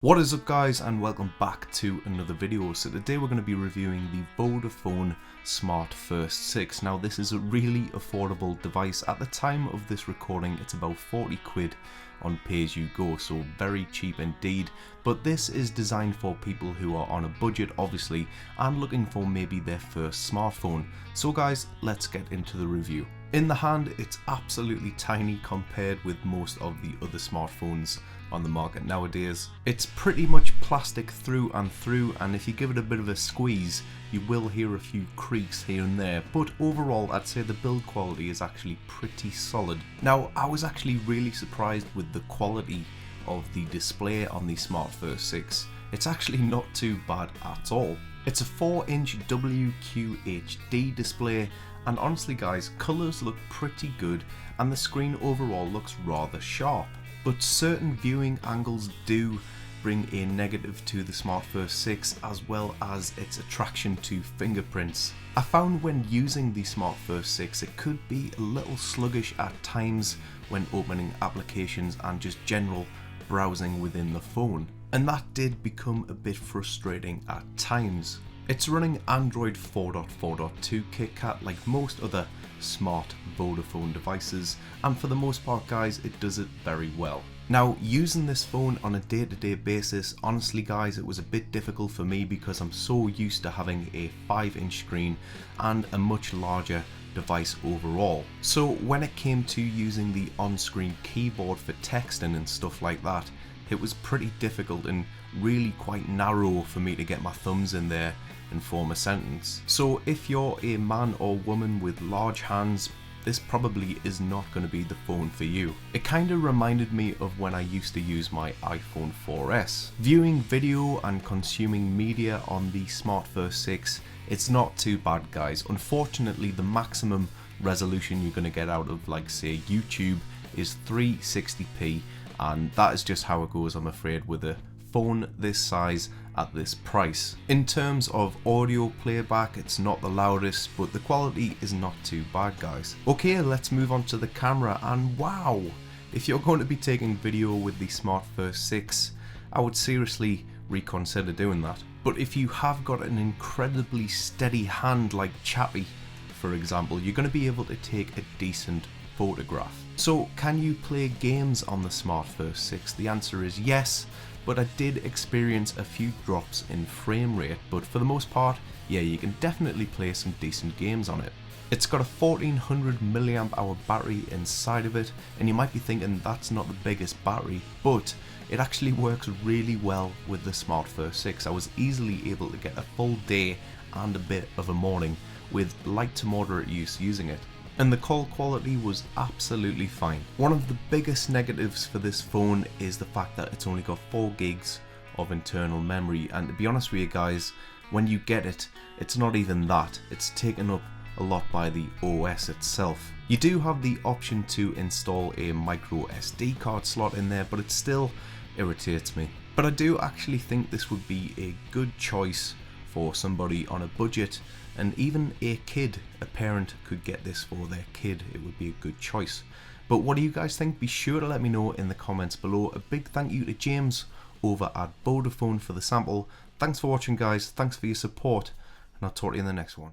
What is up guys, and welcome back to another video. So today we're going to be reviewing the Vodafone Smart First 6. Now this is a really affordable device. At the time of this recording it's about 40 quid on pay as you go, so very cheap indeed. But this is designed for people who are on a budget obviously and looking for maybe their first smartphone. So guys, let's get into the review. In the hand it's absolutely tiny compared with most of the other smartphones on the market nowadays. It's pretty much plastic through and through, and if you give it a bit of a squeeze you will hear a few creaks here and there, but overall I'd say the build quality is actually pretty solid. Now I was actually really surprised with the quality of the display on the Smart First 6. It's actually not too bad at all. It's a 4-inch WQHD display, and honestly guys, colours look pretty good and the screen overall looks rather sharp. But certain viewing angles do bring a negative to the Smart First 6, as well as its attraction to fingerprints. I found when using the Smart First 6 it could be a little sluggish at times when opening applications and just general browsing within the phone, and that did become a bit frustrating at times. It's running Android 4.4.2 KitKat like most other smart Vodafone devices, and for the most part guys it does it very well. Now using this phone on a day-to-day basis, honestly guys, it was a bit difficult for me because I'm so used to having a 5-inch screen and a much larger device overall. So when it came to using the on-screen keyboard for texting and stuff like that, it was pretty difficult and really quite narrow for me to get my thumbs in there and form a sentence. So if you're a man or woman with large hands, this probably is not going to be the phone for you. It kind of reminded me of when I used to use my iPhone 4S. Viewing video and consuming media on the Smart First 6, it's not too bad guys. Unfortunately the maximum resolution you're going to get out of, like say YouTube, is 360p, and that is just how it goes, I'm afraid, with a phone this size at this price. In terms of audio playback, it's not the loudest, but the quality is not too bad guys. Okay, let's move on to the camera, and wow, if you're going to be taking video with the Smart First 6, I would seriously reconsider doing that. But if you have got an incredibly steady hand like Chappy for example, you're going to be able to take a decent photograph. So can you play games on the Smart First 6? The answer is yes, but I did experience a few drops in frame rate, but for the most part, yeah, you can definitely play some decent games on it. It's got a 1400 mAh battery inside of it, and you might be thinking that's not the biggest battery, but it actually works really well with the Smart First 6. I was easily able to get a full day and a bit of a morning with light to moderate use using it. And the call quality was absolutely fine. One of the biggest negatives for this phone is the fact that it's only got 4 gigs of internal memory, and to be honest with you guys, when you get it, it's not even that. It's taken up a lot by the OS itself. You do have the option to install a micro SD card slot in there, but it still irritates me. But I do actually think this would be a good choice for somebody on a budget, and even a kid. A parent could get this for their kid, it would be a good choice. But what do you guys think? Be sure to let me know in the comments below. A big thank you to James over at Vodafone for the sample. Thanks for watching guys, thanks for your support, and I'll talk to you in the next one.